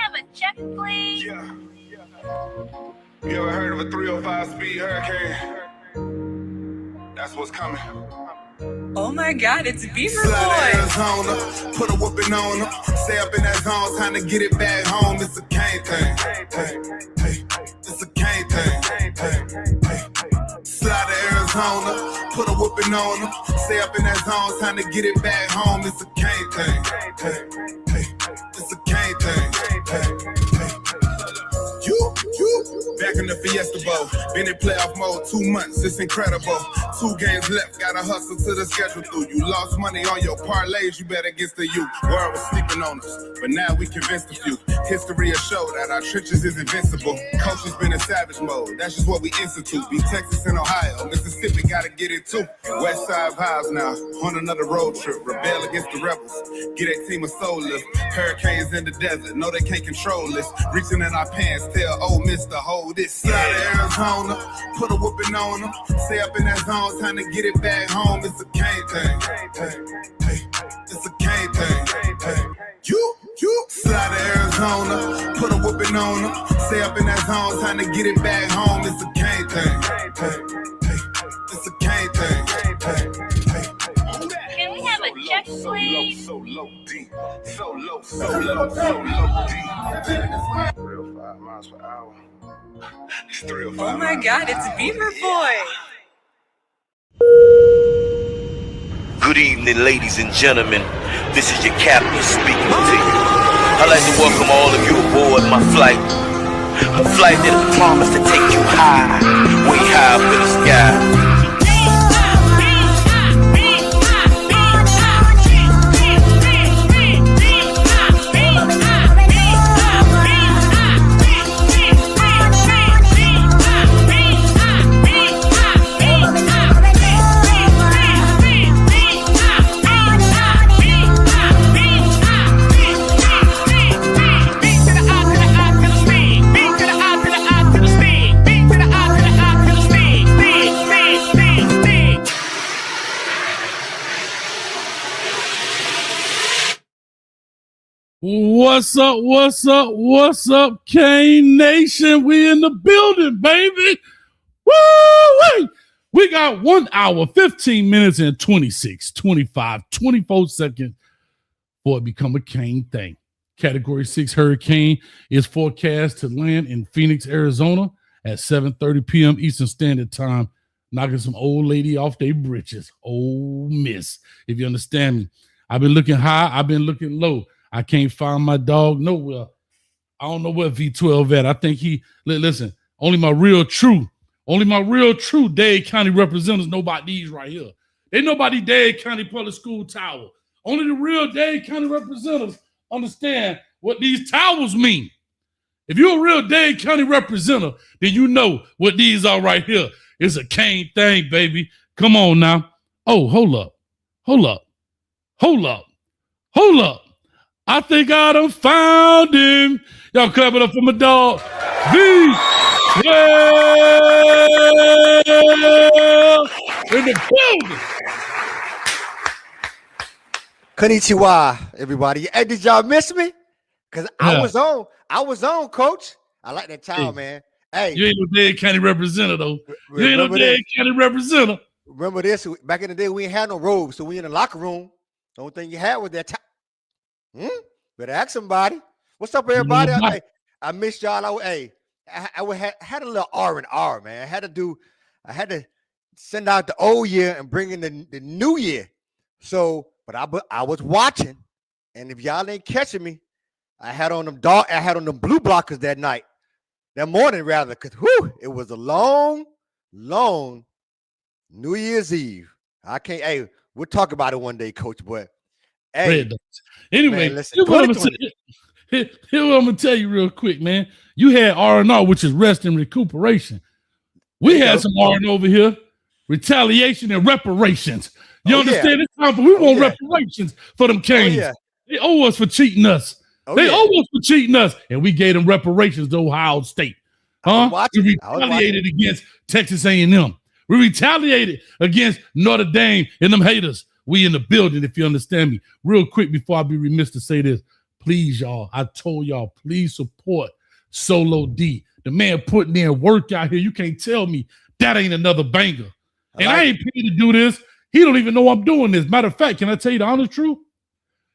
have a check, please? Yeah. You ever heard of a 305 speed hurricane? That's what's coming. Oh my God, it's Beaver Slide Boy. Arizona, put a whooping on them. Stay up in that zone, time to get it back home. It's a cane thing. It's a cane thing. Slide to Arizona, put a whooping on them. Stay up in that zone, time to get it back home. It's a cane thing. It's a cane thing. You, back in the Fiesta Bowl. Been in playoff mode 2 months, it's incredible. 2 games left, gotta hustle to the schedule through. You lost money on your parlays, you bet against the youth. World was sleeping on us, but now we convinced a few. History has showed that our trenches is invincible. Coach has been in savage mode, that's just what we institute. Beat Texas and Ohio, Mississippi gotta get it too. West Side vibes now, on another road trip. Rebel against the rebels, get that team a soul lift. Hurricanes in the desert, no they can't control this. Reaching in our pants, tell Ole Miss to hold this. Slide to Arizona, put a whooping on them. Stay up in that zone, time to get it back home. It's a cane thing. It's a cane thing. You slide to Arizona, put a whooping on them. Stay up in that zone, time to get it back home. It's a cane thing. It's a cane thing. Can we have a check, please? So low, deep. So low, deep. Real 5 miles per hour. It's 305 Oh my God, it's Beaver Boy. Good evening, ladies and gentlemen. This is your captain speaking to you. I'd like to welcome all of you aboard my flight. A flight that is promised to take you high, way high up in the sky. What's up, Kane Nation? We in the building, baby. Woo! We got 1 hour, 15 minutes, and 26, 25, 24 seconds for it become a Kane thing. Category 6 hurricane is forecast to land in Phoenix, Arizona at 7:30 p.m. Eastern Standard Time, knocking some old lady off their britches. Ole Miss, if you understand me. I've been looking high. I've been looking low. I can't find my dog nowhere. I don't know where V12 at. I think listen, only my real true Dade County representatives know about these right here. They know about the Dade County Public School Tower. Only the real Dade County representatives understand what these towers mean. If you're a real Dade County representative, then you know what these are right here. It's a Kane thing, baby. Come on now. Oh, hold up. I think I done found him. Y'all clap it up for my dog. V12 in the building. Konnichiwa, everybody. Hey, did y'all miss me? Because I was on, coach. I like that child, man. Hey. You ain't no Dade County representative, though. You ain't no Dade County representative. Remember this? Back in the day, we ain't had no robes, so we in the locker room. The only thing you had was that time. Better ask somebody. What's up, everybody? I missed y'all. I had a little R&R, man. I had to send out the old year and bring in the new year. So, but I was watching, and if y'all ain't catching me, I had on them blue blockers that morning rather, because it was a long New Year's Eve. We'll talk about it one day, Coach, but hey. Anyway, man, listen, here's what I'm gonna tell you real quick, man. You had R&R, which is rest and recuperation. We had some R&R over here, retaliation and reparations. You understand? It's time for we want reparations for them Canes. They owe us for cheating us. They owe us for cheating us, and we gave them reparations to Ohio State. We retaliated against Texas A&M. We retaliated against Notre Dame and them haters. We in the building, if you understand me. Real quick before I be remiss to say this, Please, y'all. I told y'all, please support Solo D. The man putting in work out here. You can't tell me that ain't another banger. I ain't paid to do this. He don't even know I'm doing this. Matter of fact, can I tell you the honest truth?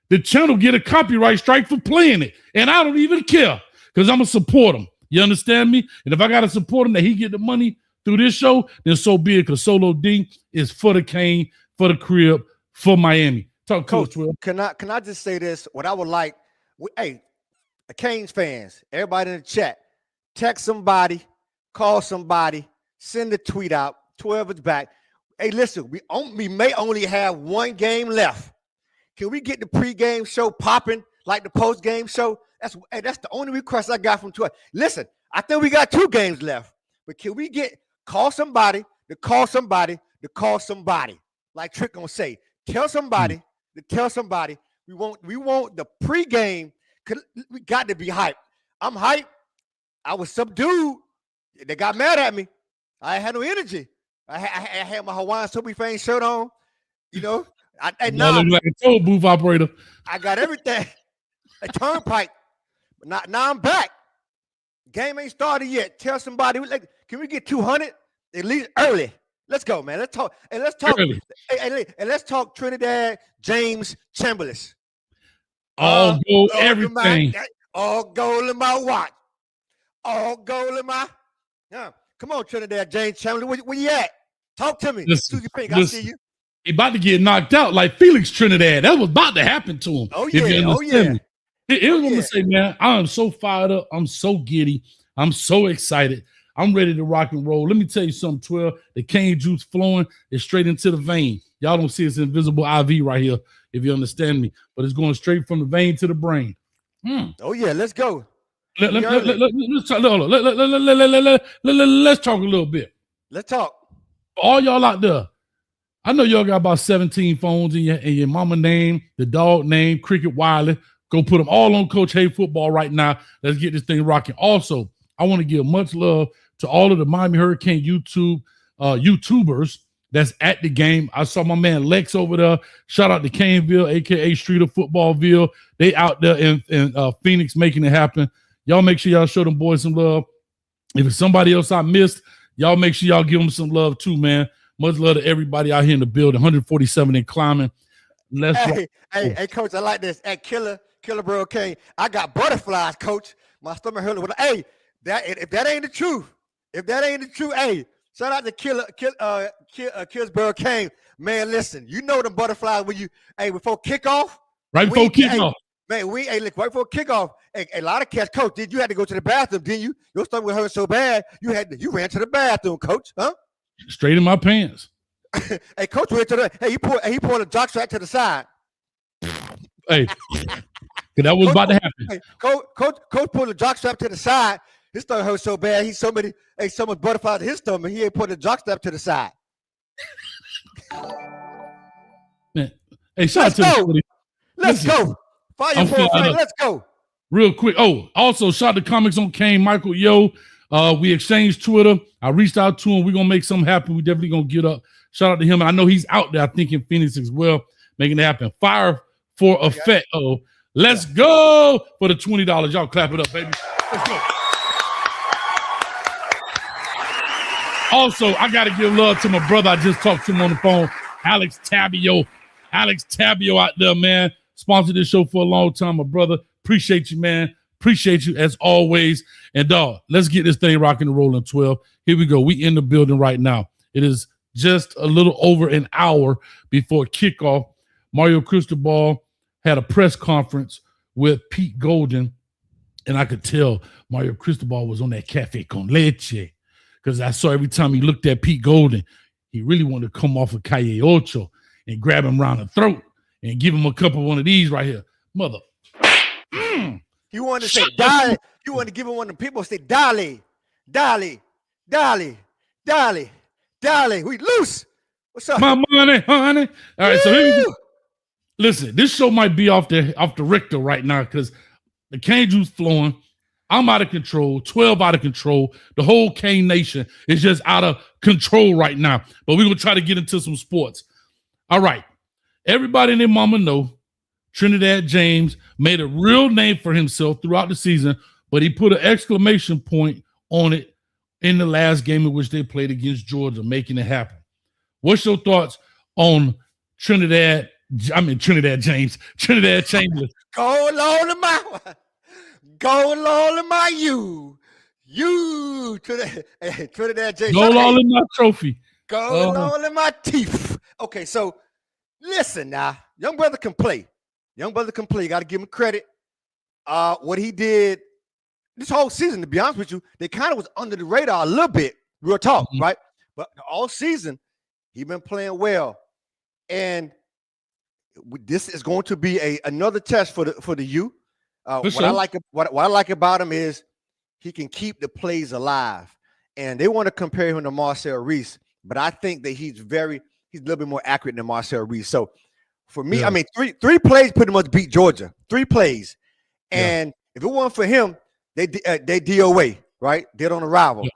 The channel get a copyright strike for playing it. And I don't even care because I'm going to support him. You understand me? And if I got to support him that he get the money through this show, then so be it, because Solo D is for the Cane, for the crib, for Miami. Talk to us, Will. Can I just say this? What I would like, hey, the Canes fans, everybody in the chat, text somebody, call somebody, send a tweet out, 12 is back. Hey, listen, we may only have one game left. Can we get the pregame show popping like the postgame show? That's the only request I got from 12. Listen, I think we got 2 games left, but can we call somebody to call somebody to call somebody? Like Trick gonna say, tell somebody to tell somebody. We want the pregame. We got to be hyped. I'm hyped. I was subdued. They got mad at me. I had no energy. I had my Hawaiian Soapy Fang shirt on. You know, now look like a toll booth operator. I got everything. A turnpike. But now I'm back. Game ain't started yet. Tell somebody, can we get 200 at least early? Let's go, man. Let's talk. And let's talk. And let's talk Trinidad James Chamberlain. All gold, everything. All gold in my watch. All gold in my. Yeah. Come on, Trinidad James Chamberlain. Where you at? Talk to me. Susie Pink, I see you. He about to get knocked out like Felix Trinidad. That was about to happen to him. Oh, yeah. Here's what I'm going to say, man. I am so fired up. I'm so giddy. I'm so excited. I'm ready to rock and roll. Let me tell you something, 12. The cane juice flowing is straight into the vein. Y'all don't see it's invisible IV right here, if you understand me. But it's going straight from the vein to the brain. Oh, yeah. Let's go. Let's talk a little bit. Let's talk. All y'all out there, I know y'all got about 17 phones in your mama name, the dog name, Cricket Wiley. Go put them all on Coach Hay Football right now. Let's get this thing rocking. Also, I want to give much love to all of the Miami Hurricane YouTubers that's at the game. I saw my man Lex over there. Shout out to Caneville, a.k.a. Street of Footballville. They out there in Phoenix making it happen. Y'all make sure y'all show them boys some love. If it's somebody else I missed, y'all make sure y'all give them some love too, man. Much love to everybody out here in the building. 147 and climbing. Hey, Coach, I like this. At Killer Bro King, I got butterflies, Coach. My stomach hurting. Hey, if that ain't the truth, hey, shout out to Killsborough King. Man, listen, you know the butterflies when before kickoff. Right before kickoff. Man, right before kickoff. A lot of cats, Coach, you had to go to the bathroom, didn't you? Your stomach hurt so bad, you ran to the bathroom, Coach, huh? Straight in my pants. Hey, Coach went to he pulled a jock strap to the side. Hey, that was about to happen. Hey, Coach pulled a jock strap to the side. His stomach hurt so bad. So much butterflies in his stomach. He ain't put a jock strap to the side. Man, hey, shout out to Let's go. Fire for a friend. Let's go. Real quick. Oh, also shout out to Comics on Kane, Michael Yo. We exchanged Twitter. I reached out to him. We're gonna make something happen. We definitely gonna get up. Shout out to him. And I know he's out there, I think, in Phoenix as well, making it happen. Fire for effect. Oh, let's go for the $20. Y'all clap it up, baby. Let's go. Also, I gotta give love to my brother. I just talked to him on the phone, Alex Tabio. Alex Tabio out there, man. Sponsored this show for a long time, my brother. Appreciate you, man. Appreciate you as always. And dog, let's get this thing rocking and rolling. 12. Here we go. We in the building right now. It is just a little over an hour before kickoff. Mario Cristobal had a press conference with Pete Golden, and I could tell Mario Cristobal was on that cafe con leche because I saw every time he looked at Pete Golden, he really wanted to come off of Calle Ocho and grab him around the throat and give him a couple of one of these right here. Mother. You want to say Dolly. You want to give him one of the people say Dolly. We loose. What's up? My money, honey. All right, so here we go. Listen, this show might be off the Richter right now because the cane juice flowing. I'm out of control. 12 out of control. The whole Cane Nation is just out of control right now. But we're going to try to get into some sports. All right. Everybody and their mama know Trinidad James made a real name for himself throughout the season, but he put an exclamation point on it in the last game in which they played against Georgia, making it happen. What's your thoughts on Trinidad Chambers? Go along to my Trinidad James. Go all in my trophy. Go along in my teeth. Okay, so listen now. Young brother can play. You got to give him credit. What he did this whole season, to be honest with you, they kind of was under the radar a little bit. Real talk, right? But all season, he been playing well. And this is going to be another test for the U. What I like about him is he can keep the plays alive. And they want to compare him to Marcel Reese, but I think that he's a little bit more accurate than Marcel Reese. So for me, I mean, three plays pretty much beat Georgia. 3 plays. And if it weren't for him, they DOA, right? Dead on arrival. Yeah.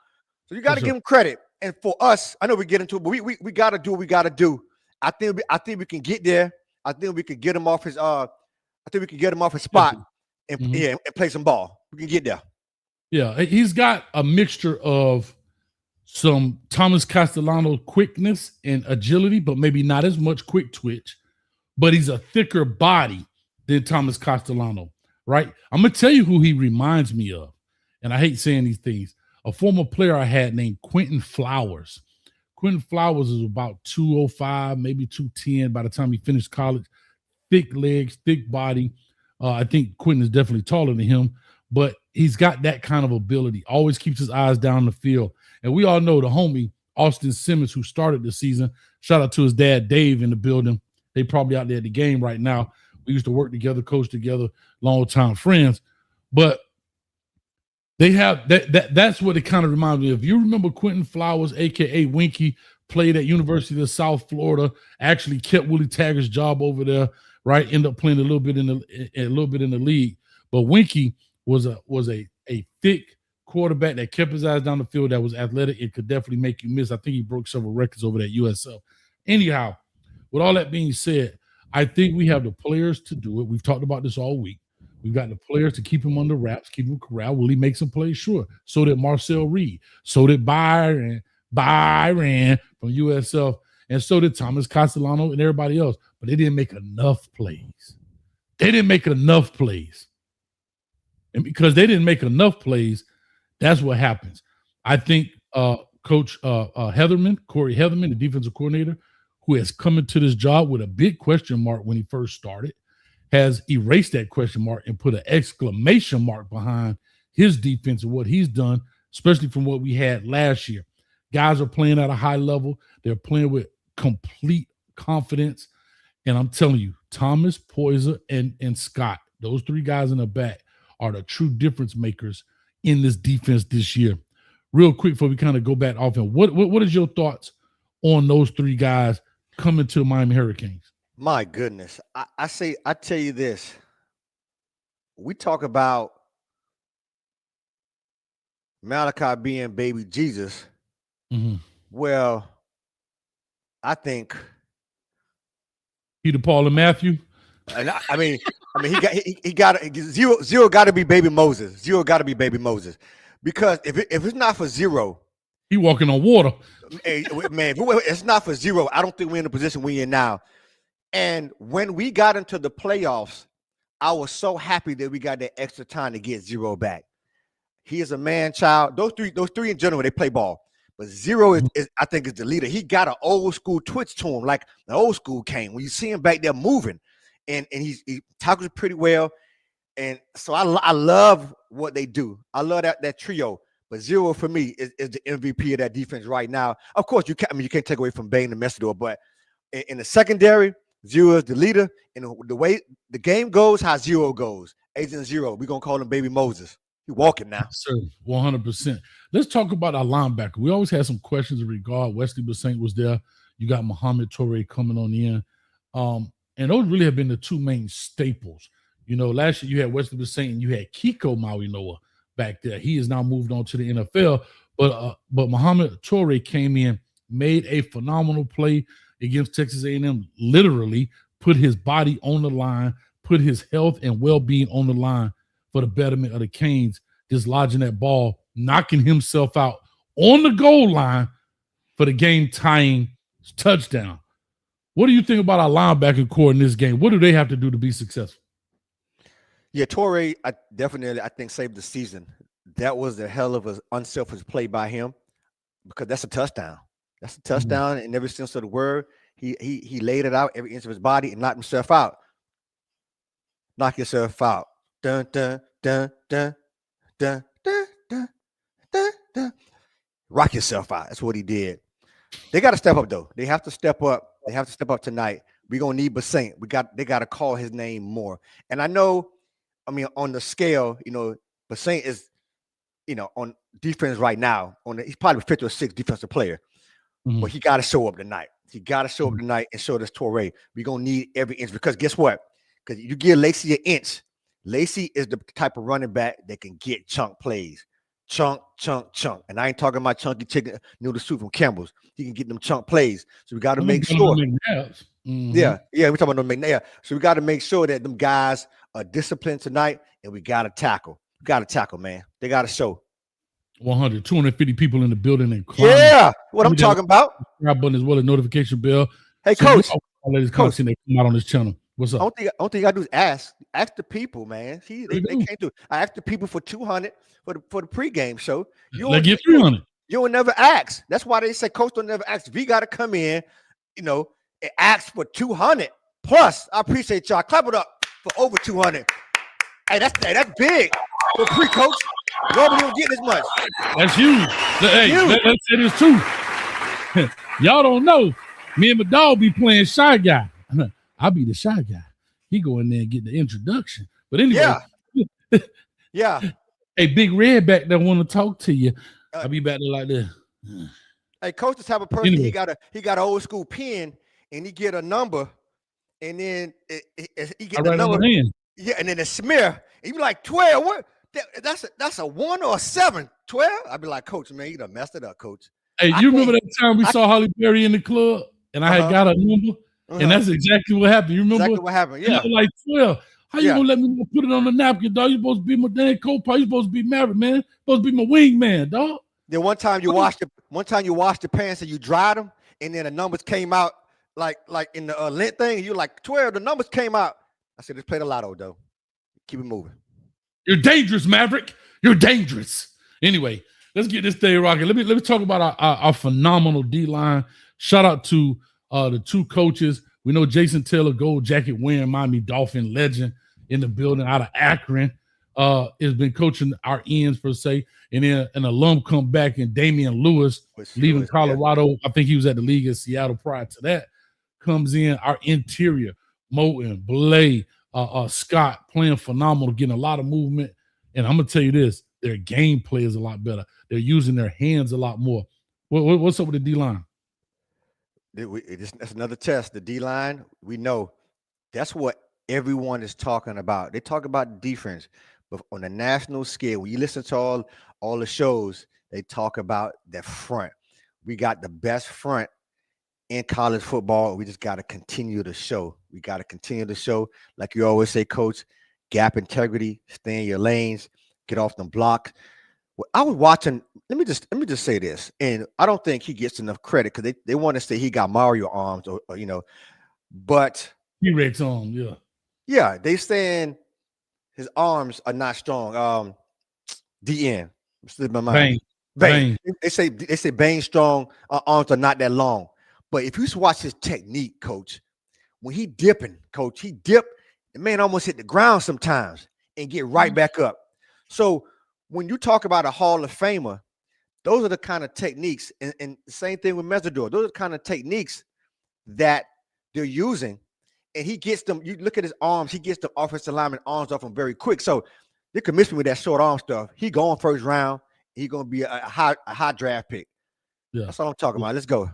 So you got to give him credit. And for us, I know we get into it, but we got to do what we got to do. I think we can get there. I think we can get him off his spot and play some ball. We can get there. Yeah, he's got a mixture of some Thomas Castellano quickness and agility, but maybe not as much quick twitch. But he's a thicker body than Thomas Castellano, right? I'm going to tell you who he reminds me of. And I hate saying these things. A former player I had named Quentin Flowers. Quentin Flowers is about 205, maybe 210 by the time he finished college. Thick legs, thick body. I think Quentin is definitely taller than him, but he's got that kind of ability. Always keeps his eyes down the field. And we all know the homie, Austin Simmons, who started the season. Shout out to his dad, Dave, in the building. They probably out there at the game right now. We used to work together, coach together, long-time friends. But they have that's what it kind of reminds me of. You remember Quentin Flowers, a.k.a. Winky, played at University of South Florida, actually kept Willie Taggart's job over there, right? Ended up playing a little bit in the league. But Winky was a thick quarterback that kept his eyes down the field, that was athletic. It could definitely make you miss. I think he broke several records over at USF. Anyhow, with all that being said, I think we have the players to do it. We've talked about this all week. We've got the players to keep him under wraps, keep him corralled. Will he make some plays? Sure. So did Marcel Reed. So did Byron from USF. And so did Thomas Castellano and everybody else. But they didn't make enough plays. And because they didn't make enough plays, that's what happens. I think Coach Corey Heatherman, the defensive coordinator, who has come into this job with a big question mark when he first started, has erased that question mark and put an exclamation mark behind his defense and what he's done, especially from what we had last year. Guys are playing at a high level. They're playing with complete confidence. And I'm telling you, Thomas, Poyser, and Scott, those 3 guys in the back, are the true difference makers in this defense this year. Real quick before we kind of go back off, and what is your thoughts on those 3 guys coming to Miami Hurricanes? My goodness. I tell you this. We talk about Malachi being baby Jesus. Mm-hmm. Well, I think Peter, Paul, and Matthew. And I mean, he got Zero got to be baby Moses. Zero got to be baby Moses, because if it's not for Zero, he walking on water. Hey, man, if it's not for Zero, I don't think we're in the position we're in now. And when we got into the playoffs, I was so happy that we got that extra time to get Zero back. He is a man child. Those three in general, they play ball. But Zero is I think, is the leader. He got an old school twitch to him, like the old school Kane. When you see him back there moving, and he tackles pretty well. And so I love what they do. I love that trio. But Zero for me is the MVP of that defense right now. Of course, you can't take away from Bain and Messidor, but in the secondary, Zero is the leader. And the way the game goes, how Zero goes. Agent Zero, we're gonna call him Baby Moses. He's walking now. Sir, 100%. Let's talk about our linebacker. We always had some questions in regard. Wesley Bassint was there. You got Muhammad Toure coming on in. And those really have been the 2 main staples. You know, last year you had Wesley Bassint and you had Kiko Mauinoa back there. He has now moved on to the NFL. But Muhammad Toure came in, made a phenomenal play against Texas A&M, literally put his body on the line, put his health and well-being on the line for the betterment of the Canes, dislodging that ball, knocking himself out on the goal line for the game-tying touchdown. What do you think about our linebacker core in this game? What do they have to do to be successful? Yeah, Torrey, I think saved the season. That was a hell of an unselfish play by him because that's a touchdown. That's a touchdown in every sense of the word. He laid it out every inch of his body and knocked himself out. Knock yourself out. Dun, dun, dun, dun, dun, dun, dun, dun, dun. Rock yourself out. That's what he did. They got to step up, though. They have to step up. They have to step up tonight. We're going to need Bassint. They got to call his name more. And I know, on the scale, Bassint is, on defense right now, he's probably 5th or 6th defensive player. But he got to show up tonight. He got to show up tonight and show this Torrey. We're going to need every inch because guess what? Because you give Lacey an inch. Lacey is the type of running back that can get chunk plays. Chunk. And I ain't talking about chunky chicken noodle soup from Campbell's. He can get them chunk plays. So we got to make sure. Yeah, we're talking about them McNair. So we got to make sure that them guys are disciplined tonight and we got to tackle. We got to tackle, man. They got to show. 250 people in the building and yeah, what I'm talking about. Subscribe button as well as notification bell. Hey, Coach. All of this content that come out on this channel. What's up? I don't think I do is ask the people, man. See, they can't do it. I asked the people for 200 for the pregame show. They get 300. You will never ask. That's why they say Coach don't never ask. We got to come in, and ask for 200 plus. I appreciate y'all. Clap it up for over 200. Hey, that's big for pre-coach. Nobody don't get this much. That's huge. Hey, let's say this too. Y'all don't know. Me and my dog be playing shy guy. I'll be the shy guy. He go in there and get the introduction. But anyway. Yeah. Hey, Big Red back there want to talk to you. I'll be back there like this. Hey, Coach, the type of person he got an old school pen and he get a number and then he get the number. Yeah, and then a smear. And you be like 12. What? That's a 1 or a 7. 12? I'd be like, Coach, man, you done messed it up, Coach. Hey, you remember that time we saw Holly Berry in the club and I had got a number? And that's exactly what happened. You remember? Exactly what happened, yeah. Like 12. How you gonna let me put it on the napkin, dog? You supposed to be my damn co-pilot. You supposed to be married, man. You supposed to be my wingman, dog. Then one time you washed the pants and you dried them, and then the numbers came out like in the lint thing. And you're like 12. The numbers came out. I said, let's play the lotto, though. Keep it moving. You're dangerous, Maverick. You're dangerous. Anyway, let's get this thing rocking. Let me talk about our phenomenal D-line. Shout out to the 2 coaches. We know Jason Taylor, gold jacket wearing Miami Dolphin legend in the building out of Akron, has been coaching our ends per se. And then an alum come back and Damian Lewis, leaving Colorado. Yeah. I think he was at the league in Seattle prior to that. Comes in our interior, Moten, Blay, Scott playing phenomenal, getting a lot of movement. And I'm gonna tell you this: their gameplay is a lot better. They're using their hands a lot more. What's up with the D-line? That's another test. The D-line, we know that's what everyone is talking about. They talk about defense, but on a national scale, when you listen to all the shows, they talk about the front. We got the best front in college football. We just got to continue to show. We got to continue to show, like you always say, Coach, gap integrity, stay in your lanes, get off them blocks. Well, I was watching. Let me just say this, and I don't think he gets enough credit because they want to say he got Mario arms or but T-Rex arms, yeah. They saying his arms are not strong. DN, slipped my mind. Bane. They say Bane's strong arms are not that long, but if you watch his technique, Coach, when he dipping, Coach, he dip. The man almost hit the ground sometimes and get right back up. So when you talk about a Hall of Famer, those are the kind of techniques, and the same thing with Mesidor. Those are the kind of techniques that they're using, and he gets them. You look at his arms; he gets the offensive lineman arms off him very quick. So they could miss me with that short arm stuff. He going first round. He gonna be a high draft pick. Yeah, that's what I'm talking about. Let's go.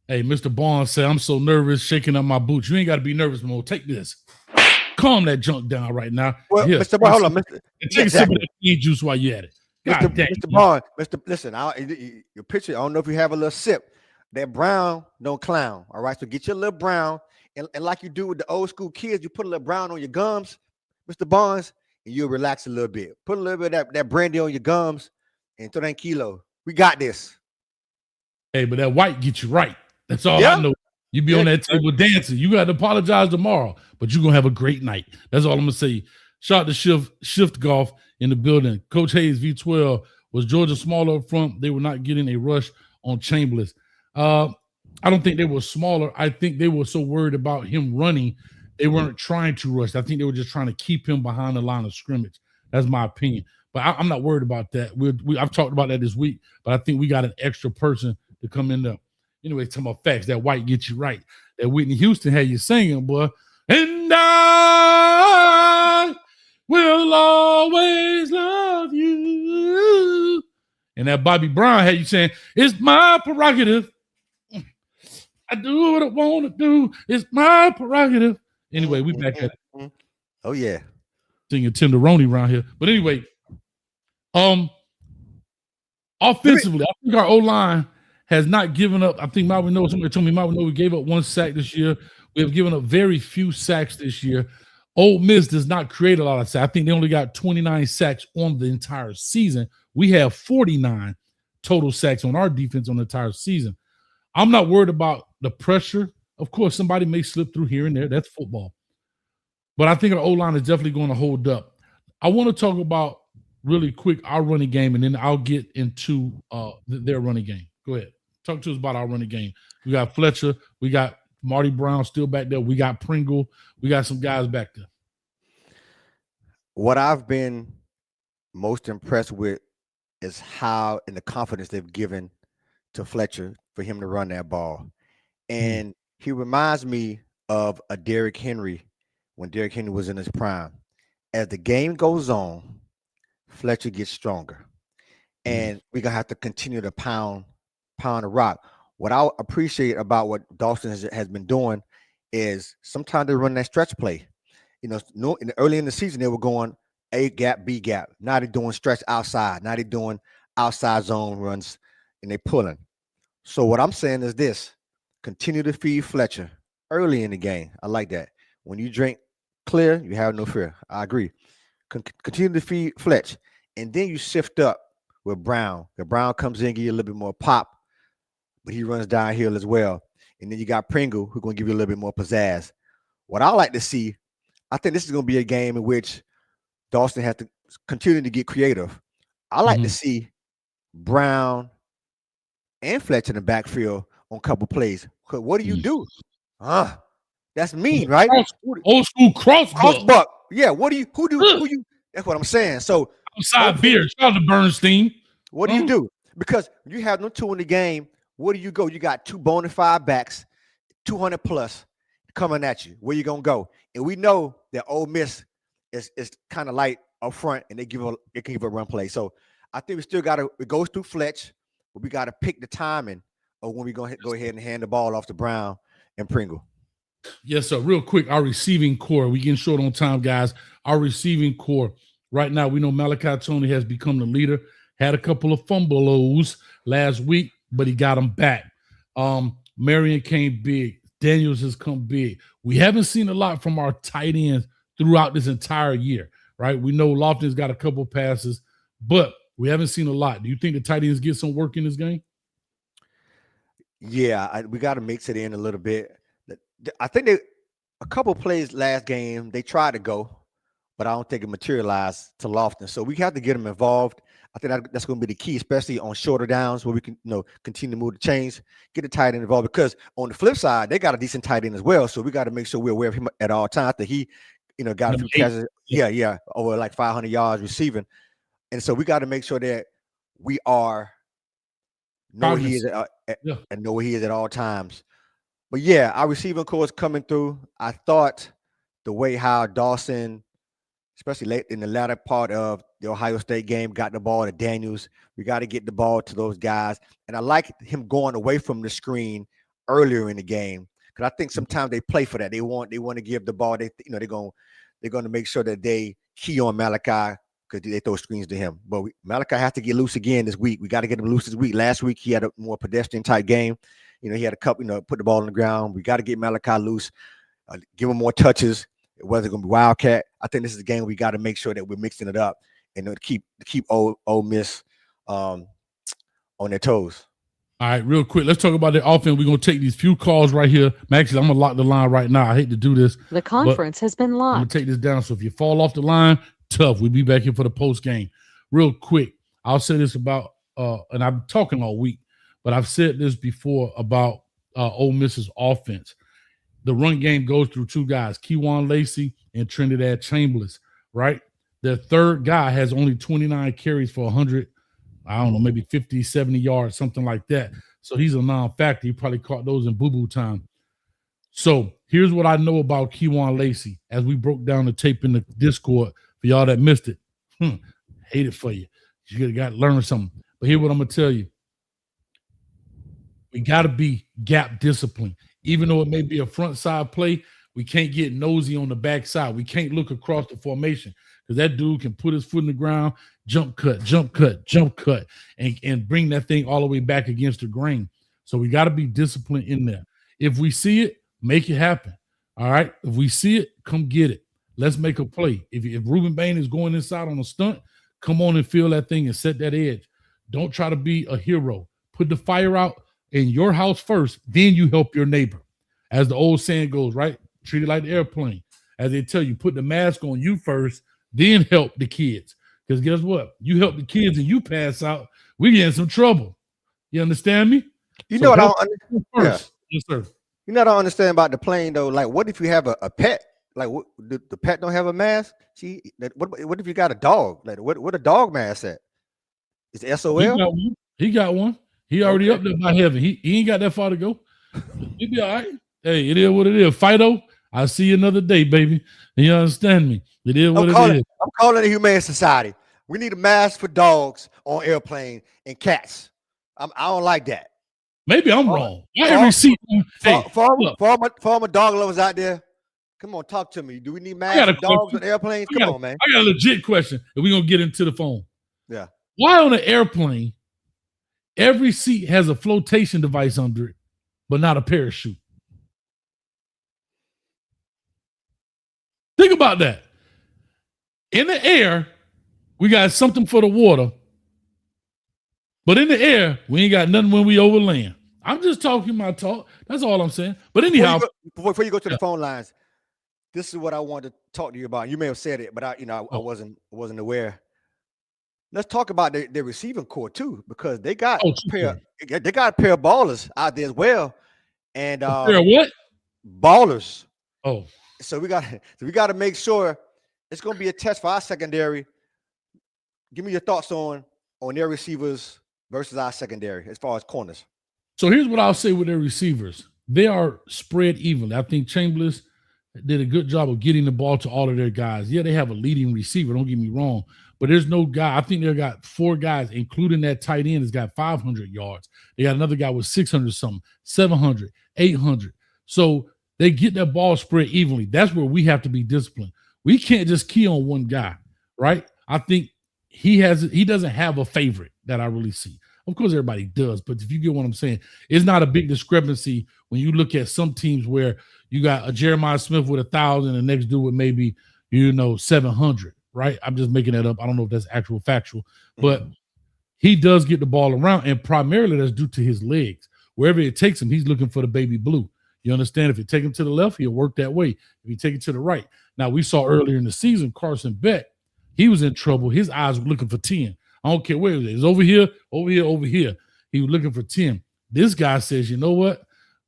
Hey, Mr. Barnes said, "I'm so nervous, shaking up my boots. You ain't got to be nervous, Mo. Take this. Calm that junk down right now. Well, here, Mr. Barnes, hold on, Mr. Take some of that weed juice while you at it. Mr. Barnes, listen, your picture, I don't know if you have a little sip. That brown don't clown, all right? So get your little brown and like you do with the old school kids, you put a little brown on your gums, Mr. Barnes, and you'll relax a little bit. Put a little bit of that brandy on your gums and throw that kilo. We got this. Hey, but that white gets you right. That's all I know. You be on that table dancing. You got to apologize tomorrow, but you're going to have a great night. That's all I'm going to say. Shout out to Shift Golf in the building. Coach Hayes, V12, was Georgia smaller up front? They were not getting a rush on Chambliss. I don't think they were smaller. I think they were so worried about him running, they weren't trying to rush. I think they were just trying to keep him behind the line of scrimmage. That's my opinion. But I'm not worried about that. I've talked about that this week, but I think we got an extra person to come in there. Anyway, talking about facts, that white gets you right. That Whitney Houston had you singing, boy. And I will always love you. And that Bobby Brown had you saying, it's my prerogative. I do what I want to do. It's my prerogative. Anyway, we back at it. Oh, yeah. Singing Tenderoni around here. But anyway, offensively, I think our O-line has not given up. I think somebody told me we gave up 1 sack this year. We have given up very few sacks this year. Ole Miss does not create a lot of sacks. I think they only got 29 sacks on the entire season. We have 49 total sacks on our defense on the entire season. I'm not worried about the pressure. Of course, somebody may slip through here and there. That's football. But I think our O-line is definitely going to hold up. I want to talk about really quick our running game, and then I'll get into their running game. Go ahead. Talk to us about our running game. We got Fletcher. We got Marty Brown still back there. We got Pringle. We got some guys back there. What I've been most impressed with is how and the confidence they've given to Fletcher for him to run that ball. And he reminds me of a Derrick Henry when Derrick Henry was in his prime. As the game goes on, Fletcher gets stronger. And we're going to have to continue to pound the rock. What I appreciate about what Dawson has been doing is sometimes they run that stretch play. Early in the season, they were going A gap, B gap. Now they're doing stretch outside. Now they're doing outside zone runs, and they're pulling. So what I'm saying is this: continue to feed Fletcher early in the game. I like that. When you drink clear, you have no fear. I agree. Continue to feed Fletch, and then you shift up with Brown. The Brown comes in, give you a little bit more pop, but he runs downhill as well. And then you got Pringle, who's going to give you a little bit more pizzazz. What I like to see, I think this is going to be a game in which Dawson has to continue to get creative. I like to see Brown and Fletcher in the backfield on a couple plays. What do you do? That's mean, right? Old school crossbuck. Yeah, who you? That's what I'm saying. So outside beer. Shout out to Bernstein. What do you do? Because you have no two in the game. Where do you go? You got two bona fide backs, 200 plus coming at you. Where you gonna go? And we know that Ole Miss is kind of light up front, and it can give a run play. So I think we still it goes through Fletch, but we got to pick the timing of when we're gonna go ahead and hand the ball off to Brown and Pringle. Yes, sir. Real quick, our receiving core. We getting short on time, guys. Our receiving core. Right now, we know Malachi Tony has become the leader. Had a couple of fumbles last week, but he got them back. Marion came big. Daniels has come big. We haven't seen a lot from our tight ends throughout this entire year, right? We know Lofton's got a couple passes, but we haven't seen a lot. Do you think the tight ends get some work in this game? Yeah, we got to mix it in a little bit. I think a couple plays last game, they tried to go, but I don't think it materialized to Lofton. So we have to get them involved. I think that's going to be the key, especially on shorter downs where we can, continue to move the chains, get the tight end involved. Because on the flip side, they got a decent tight end as well. So we got to make sure we're aware of him at all times. That he, got a few catches, over like 500 yards receiving, and so we got to make sure that we know where he is and know where he is at all times. But yeah, our receiving core is coming through. I thought the way how Dawson, especially late in the latter part of the Ohio State game, got the ball to Daniels. We got to get the ball to those guys. And I like him going away from the screen earlier in the game, because I think sometimes they play for that. They want to give the ball. They're going to make sure that they key on Malachi because they throw screens to him. But Malachi has to get loose again this week. We got to get him loose this week. Last week he had a more pedestrian type game. He had a couple, put the ball on the ground. We got to get Malachi loose. give them more touches, whether it's going to be Wildcat. I think this is a game we got to make sure that we're mixing it up and keep Ole Miss on their toes. All right, real quick, let's talk about the offense. We're going to take these few calls right here. Actually, I'm going to lock the line right now. I hate to do this. The conference has been I'm locked. going to take this down. So if you fall off the line, tough. We'll be back here for the post game. Real quick, I'll say this about, and I'm talking all week, but I've said this before about Ole Miss's offense. The run game goes through two guys, Kewan Lacey and Trinidad Chambliss, right? The third guy has only 29 carries for 100, I don't know, maybe 50, 70 yards, something like that. So he's a non-factor. He probably caught those in boo-boo time. So here's what I know about Kewan Lacey as we broke down the tape in the Discord for y'all that missed it. Hate it for you. You got to learn something. But here's what I'm going to tell you. We got to be gap disciplined. Even though it may be a front side play, we can't get nosy on the back side. We can't look across the formation because that dude can put his foot in the ground, jump cut, and bring that thing all the way back against the grain. So we got to be disciplined in there. If we see it, make it happen. All right? If we see it, come get it. Let's make a play. If Ruben Bain is going inside on a stunt, come on and feel that thing and set that edge. Don't try to be a hero. Put the fire out in your house first, then you help your neighbor. As the old saying goes, right? Treat it like the airplane. As they tell you, put the mask on you first, then help the kids. Because guess what? You help the kids and you pass out, we get in some trouble. You understand me? You know what I don't understand? Yeah. Yes, sir. You know what I don't understand about the plane though? Like, what if you have a pet? Like, what, the pet don't have a mask? What if you got a dog? Like, what a dog mask at? Is it SOL? He got one. He already up there by heaven. He ain't got that far to go. He'll be all right. Hey, it is what it is. Fido, I'll see you another day, baby. You understand me? It is what it is. I'm calling the Humane Society. We need a mask for dogs on airplane and cats. I don't like that. Maybe I'm wrong. Every seat. For all my dog lovers out there, come on, talk to me. Do we need masks for dogs on airplanes? Come on, man. I got a legit question, and we're going to get into the phone. Yeah. Why on an airplane, every seat has a flotation device under it, but not a parachute? Think about that. In the air, we got something for the water, but in the air, we ain't got nothing when we over land. I'm just talking my talk. That's all I'm saying. But anyhow, before you go to the phone lines, this is what I wanted to talk to you about. You may have said it, but I wasn't aware. Let's talk about their receiving core too, because they got a pair of ballers out there as well. And what? Ballers. Oh. So we got to make sure it's going to be a test for our secondary. Give me your thoughts on their receivers versus our secondary as far as corners. So here's what I'll say with their receivers. They are spread evenly. I think Chambliss did a good job of getting the ball to all of their guys. Yeah, they have a leading receiver. Don't get me wrong. But there's no guy. I think they got 4 guys, including that tight end, has got 500 yards. They got another guy with 600 something, 700, 800. So they get that ball spread evenly. That's where we have to be disciplined. We can't just key on one guy, right? I think he doesn't have a favorite that I really see. Of course, everybody does, but if you get what I'm saying, it's not a big discrepancy when you look at some teams where you got a Jeremiah Smith with 1,000 and the next dude with maybe, 700, right? I'm just making that up. I don't know if that's actual factual, but he does get the ball around, and primarily that's due to his legs. Wherever it takes him, he's looking for the baby blue. You understand? If you take him to the left, he'll work that way. If you take it to the right. Now, we saw earlier in the season, Carson Beck, he was in trouble. His eyes were looking for 10. I don't care where it is. It's over here, over here, over here. He was looking for 10. This guy says, you know what?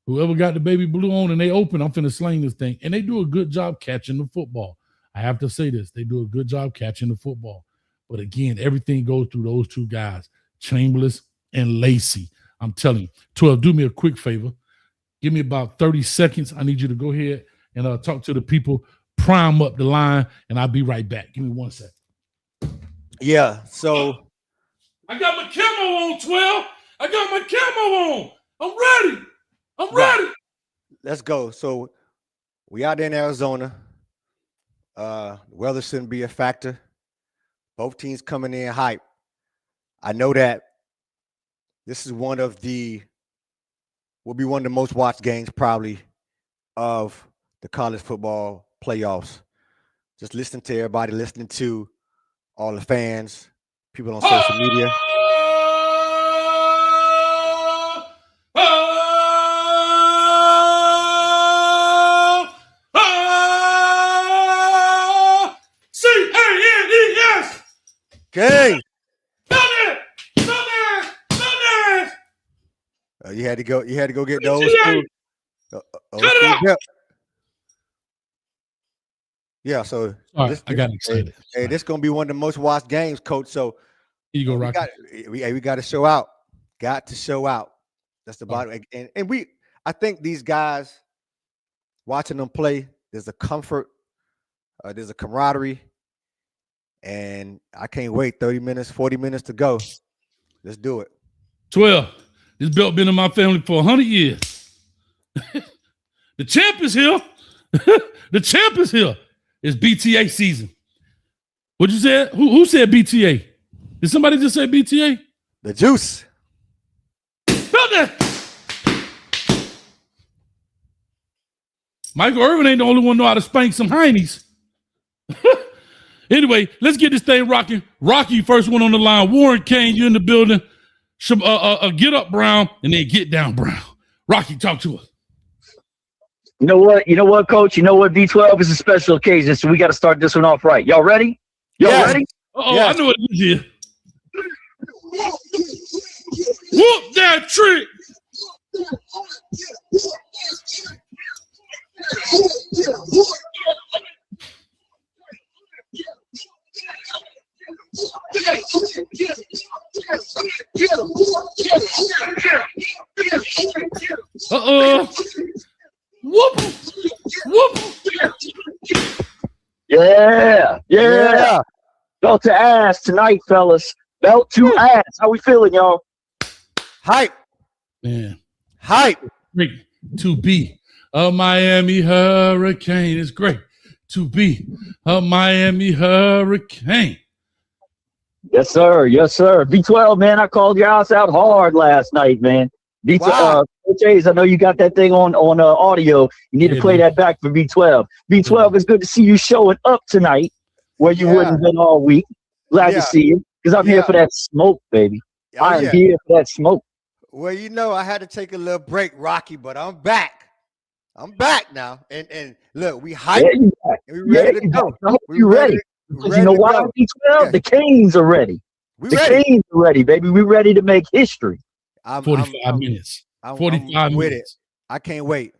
Whoever got the baby blue on and they open, I'm finna sling this thing. And they do a good job catching the football. I have to say this. They do a good job catching the football. But again, everything goes through those two guys, Chambliss and Lacey. I'm telling you. 12, do me a quick favor. Give me about 30 seconds. I need you to go ahead and talk to the people, prime up the line, and I'll be right back. Give me 1 second. Yeah, so I got my camo on, 12. I got my camo on. I'm ready. I'm ready. Let's go. So we out there in Arizona. Weather shouldn't be a factor. Both teams coming in hype. I know that this is will be one of the most watched games probably of the college football playoffs. Just listening to everybody, listening to all the fans, people on social media. C-A-N-E-S. Okay. Sunday. You had to go get the old school. Old school belt. Yeah, so I got excited. Hey, this is gonna be one of the most watched games, Coach. So here you go, Rocky. We got to show out. Got to show out. That's the bottom. And I think these guys watching them play, there's a comfort, there's a camaraderie, and I can't wait. 30 minutes, 40 minutes to go. Let's do it. 12. This belt been in my family for 100 years. The champ is here. The champ is here. It's BTA season. What you said? Who said BTA? Did somebody just say BTA? The juice. Belt that. Michael Irvin ain't the only one know how to spank some heinies. Anyway, let's get this thing rocking. Rocky, first one on the line. Warren Kane, you in the building. Get up, Brown, and then get down, Brown. Rocky, talk to us. You know what, Coach? You know what? V12 is a special occasion, so we got to start this one off right. Y'all ready? Ready? I know what it is here. Whoop that trick. Whoop. Yeah. Belt to ass tonight, fellas. Belt to ass. How we feeling, y'all? Hype. Man. Hype. Great to be a Miami Hurricane. It's great to be a Miami Hurricane. Yes, sir. V12, man, I called your house out hard last night, man. V12, wow. Coach A's, I know you got that thing on audio. You need to play that back for V12. V12, it's good to see you showing up tonight where you wouldn't have been all week. Glad to see you because I'm here for that smoke, baby. I am here for that smoke. Well, I had to take a little break, Rocky, but I'm back. I'm back now. And look, we hyped. And we ready to go. I hope you're ready. Because you know why, V12? Yeah. The Canes are ready. Canes are ready, baby. We're ready to make history. 45 minutes. 45 minutes. I can't wait.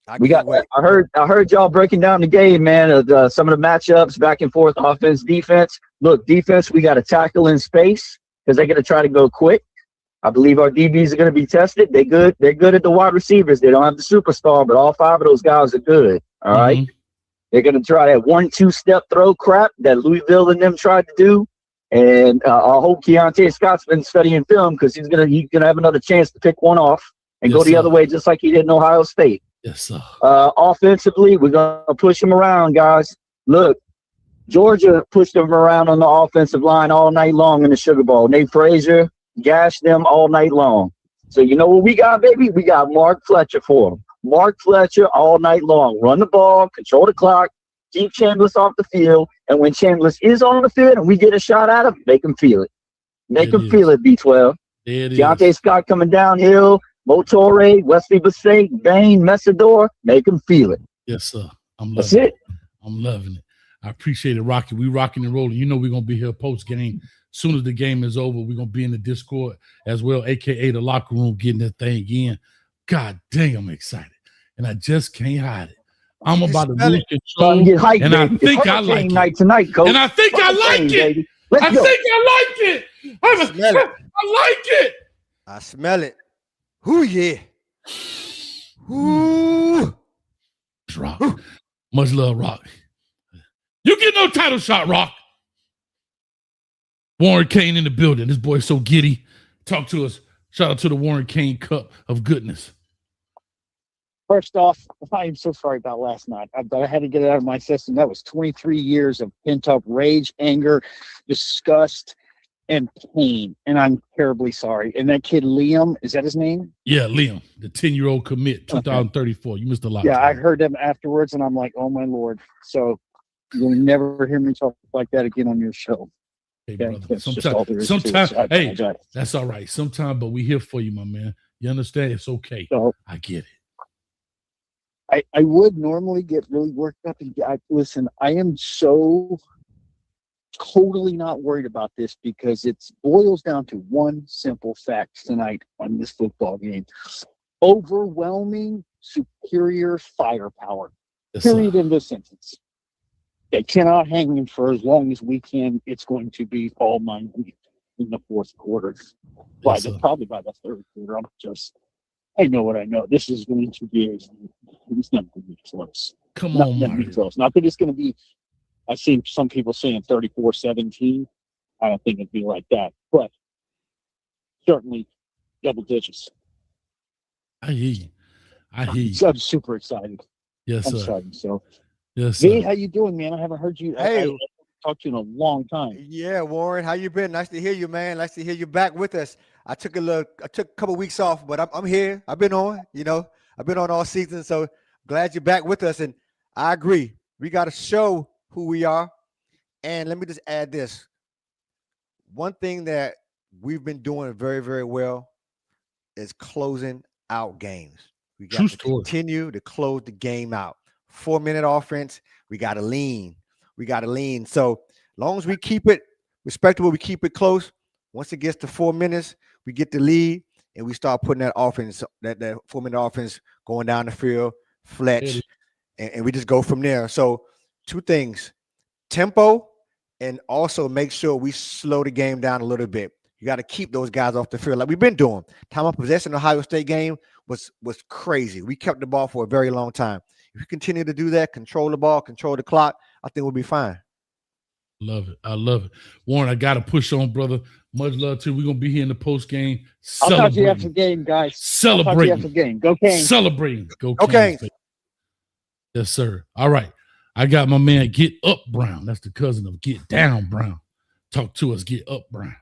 I heard y'all breaking down the game, man. Some of the matchups, back and forth, offense, defense. Look, defense, we got to tackle in space because they're going to try to go quick. I believe our DBs are going to be tested. They're good at the wide receivers. They don't have the superstar, but all 5 of those guys are good. All right. They're going to try that 1-2 step throw crap that Louisville and them tried to do. And I hope Keontae Scott's been studying film because he's gonna have another chance to pick one off and go the other way just like he did in Ohio State. Yes, sir. Offensively, we're going to push him around, guys. Look, Georgia pushed them around on the offensive line all night long in the Sugar Bowl. Nate Frazier gashed them all night long. So you know what we got, baby? We got Mark Fletcher for them. Mark Fletcher all night long. Run the ball, control the clock, keep Chambliss off the field, and when Chambliss is on the field and we get a shot at him, make him feel it. Make him feel it, B12. Keontae Scott coming downhill, Motore, Wesley Bassett, Bain, Messador, make him feel it. Yes, sir. I'm loving it. I appreciate it, Rocky. We rocking and rolling. You know we're going to be here post-game. As soon as the game is over, we're going to be in the Discord as well, a.k.a. the locker room, getting that thing in. God dang, I'm excited. And I just can't hide it. I'm about to lose control, hyped, and baby. I think I like it. Night tonight, Coach. And I think I like it. I think I like it. I like it. I smell it. Ooh, yeah. Ooh. Rock. Much love, Rock. You get no title shot, Rock. Warren Kane in the building. This boy's so giddy. Talk to us. Shout out to the Warren Kane Cup of Goodness. First off, I am so sorry about last night. I had to get it out of my system. That was 23 years of pent-up rage, anger, disgust, and pain, and I'm terribly sorry. And that kid Liam, is that his name? Yeah, Liam, the 10-year-old commit, 2034. You missed a lot. Yeah, I heard them afterwards, and I'm like, oh my Lord. So you'll never hear me talk like that again on your show. Hey, Okay? brother. That's just all there is to it. Sometimes, So I hey, apologize. that's all right. Sometimes, but we here for you, my man. You understand? It's okay. So I get it. I would normally get really worked up. And listen, I am so totally not worried about this because it boils down to one simple fact tonight on this football game. Overwhelming, superior firepower. Yes, Period. End of sentence. They cannot hang him for as long as we can. It's going to be all mine in the fourth quarter. Probably by the third quarter. I know what I know. This is going to be it's not going to be close. Come on, Mario. Close. Not that it's going to be. I've seen some people saying 34-17. I don't think it'd be like that, but certainly double digits. I hear you. I'm super excited. Yes, I'm sir. excited. So, Yes, V, sir. how you doing, man? I haven't heard you. Hey. I haven't talked to you in a long time. Yeah, Warren, how you been? Nice to hear you, man. Nice to hear you back with us. I took a couple weeks off, but I'm here. I've been on, I've been on all season. So glad you're back with us. And I agree. We got to show who we are. And let me just add this. One thing that we've been doing very, very well is closing out games. We got to continue to close the game out. 4-minute offense. We got to lean. So as long as we keep it respectable, we keep it close. Once it gets to 4 minutes, we get the lead and we start putting that offense, that 4-minute offense going down the field, Fletch, and we just go from there. So 2 things, tempo, and also make sure we slow the game down a little bit. You got to keep those guys off the field like we've been doing. Time of possession in the Ohio State game was crazy. We kept the ball for a very long time. If we continue to do that, control the ball, control the clock, I think we'll be fine. Love it. I love it. Warren, I got to push on, brother. Much love to you. We're going to be here in the post game. I'll talk to you after the game, guys. Celebrating. After the game. Go Canes. Celebrating. Go Canes. Okay. Yes, sir. All right. I got my man Get Up Brown. That's the cousin of Get Down Brown. Talk to us, Get Up Brown.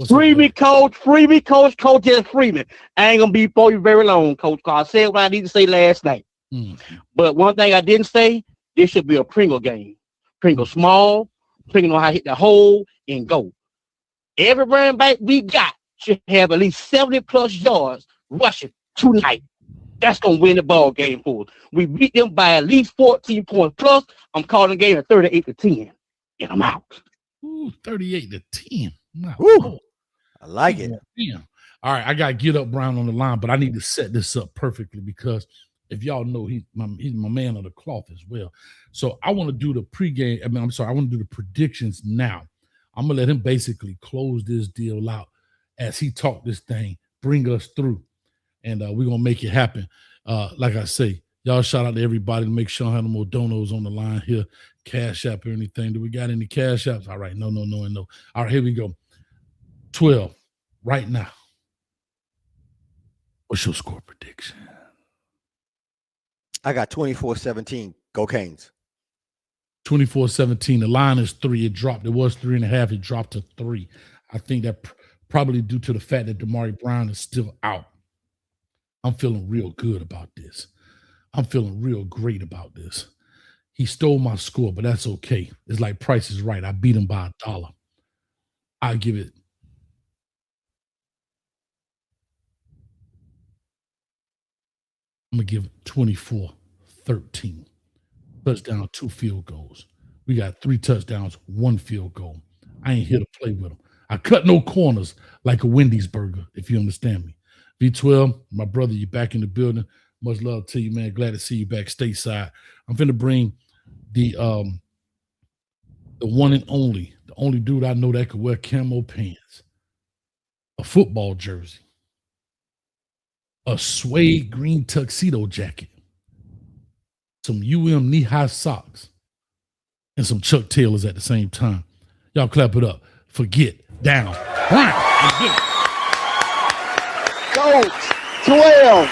Free me, coach. Coach just free me. I ain't going to be for you very long, coach, because I said what I need to say last night. But one thing I didn't say, this should be a Pringle game. Pringle small, Pringle know how to hit the hole and go. Every running back we got should have at least 70+ yards rushing tonight. That's going to win the ball game for us. We beat them by at least 14 points plus. I'm calling the game at 38-10. And I'm out. Ooh, 38-10. Ooh, I like it. Damn. All right, I got Get Up Brown on the line, but I need to set this up perfectly because if y'all know, he's my man of the cloth as well. So I want to do the pregame. I want to do the predictions now. I'm going to let him basically close this deal out as he talk this thing, bring us through, and we're going to make it happen. Like I say, y'all shout out to everybody to make sure I have no more donos on the line here, Cash App or anything. Do we got any Cash Apps? All right, no. All right, here we go. 12 right now. What's your score prediction? I got 24-17. Go Canes. 24-17. The line is 3. It dropped. It was 3.5. It dropped to 3. I think that probably due to the fact that Damari Brown is still out. I'm feeling real good about this. I'm feeling real great about this. He stole my score, but that's okay. It's like Price is Right. I beat him by $1. I give it. I'm going to give it 24-13. Touchdown, 2 field goals. We got 3 touchdowns, 1 field goal. I ain't here to play with them. I cut no corners like a Wendy's burger, if you understand me. V12, my brother, you back in the building. Much love to you, man. Glad to see you back stateside. I'm finna bring the one and only, the only dude I know that could wear camo pants, a football jersey, a suede green tuxedo jacket, some knee-high socks, and some Chuck Taylors at the same time. Y'all clap it up. Forget down. Right. Coach, 12.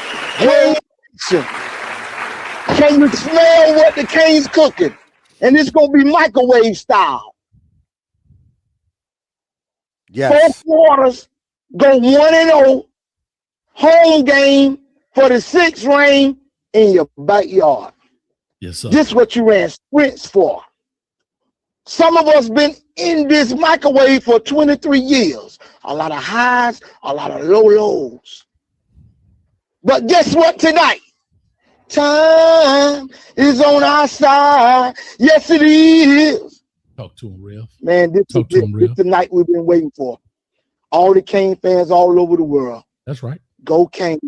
Can you smell what the Canes cooking? And it's going to be microwave style. Yes. 4 quarters, go 1-0, home game for the 6th ring in your backyard. Yes, sir. This is what you ran sprints for. Some of us been in this microwave for 23 years. A lot of highs, a lot of low lows. But guess what tonight? Time is on our side. Yes, it is. Talk to him, Rev. Man, this is the night we've been waiting for. All the Cane fans all over the world. That's right. Go Canes.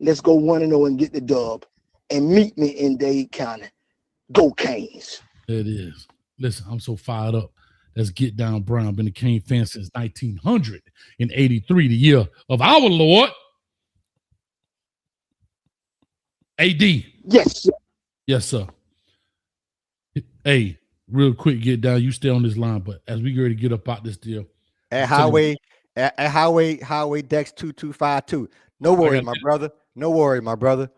Let's go 1-0 and get the dub. And meet me in Dade County. Go Canes. There it is. Listen, I'm so fired up. Let's get down, Brown. Been a Cane fan since 1983, the year of our Lord. AD. Yes, sir. Yes, sir. Hey, real quick, get down. You stay on this line, but as we get ready to get up out this deal. At Highway Dex 2252. No worries, my brother. No worry, my brother.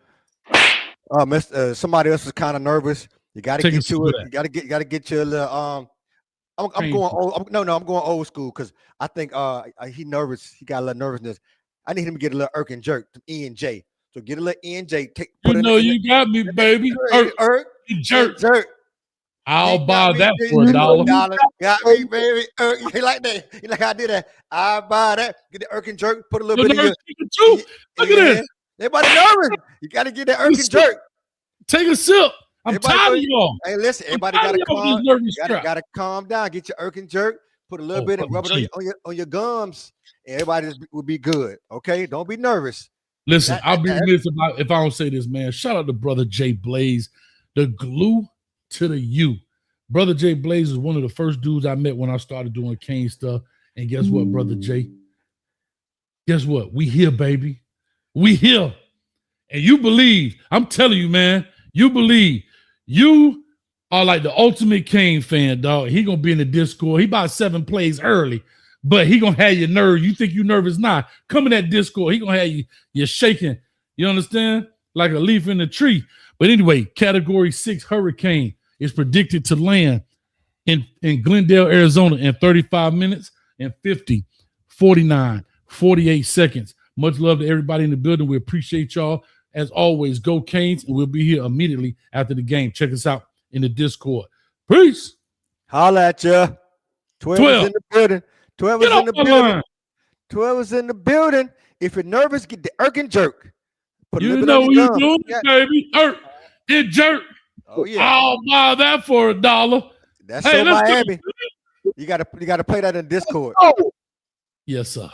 Somebody else is kind of nervous. You got to get to it. You got to get your little I'm going old school because I think he nervous. He got a little nervousness. I need him to get a little irk and jerk to E and J. So get a little E and J. You got me, baby. Irk, jerk. I'll buy that for $1. Got me, baby. You like that? You like how I did that? I'll buy that. Get the irk and jerk. Put a little bit of your... Look at this. Everybody nervous. You got to get that irk and jerk. Take a sip. I'm tired of y'all. Hey, listen, everybody got to calm down. Get your irk and jerk. Put a little bit and rub it on your gums. And everybody will be good. Okay? Don't be nervous. Listen, I'll be remiss if I don't say this, man. Shout out to Brother Jay Blaze, the glue to the U. Brother Jay Blaze is one of the first dudes I met when I started doing Cane stuff. And guess what, Brother Jay? Guess what? We here, baby. We here. And you believe. I'm telling you, man. You believe. You are like the ultimate Cane fan, dog. He gonna be in the Discord. He about 7 plays early, but he gonna have your nerve. You think you nervous now? Come in that Discord. He gonna have you shaking. You understand? Like a leaf in the tree. But anyway, Category 6 hurricane is predicted to land in Glendale, Arizona in 35 minutes and 50, 49, 48 seconds. Much love to everybody in the building. We appreciate y'all. As always, go Canes, and we'll be here immediately after the game. Check us out in the Discord. Peace. Holla at ya. 12 is in the building. 12 is in the building. 12 is in the building. If you're nervous, get the irk and jerk. You know what you're doing, baby. Irk and jerk. Oh yeah. I'll buy that for $1. That's so Miami. You gotta play that in Discord. Oh. Yes, sir.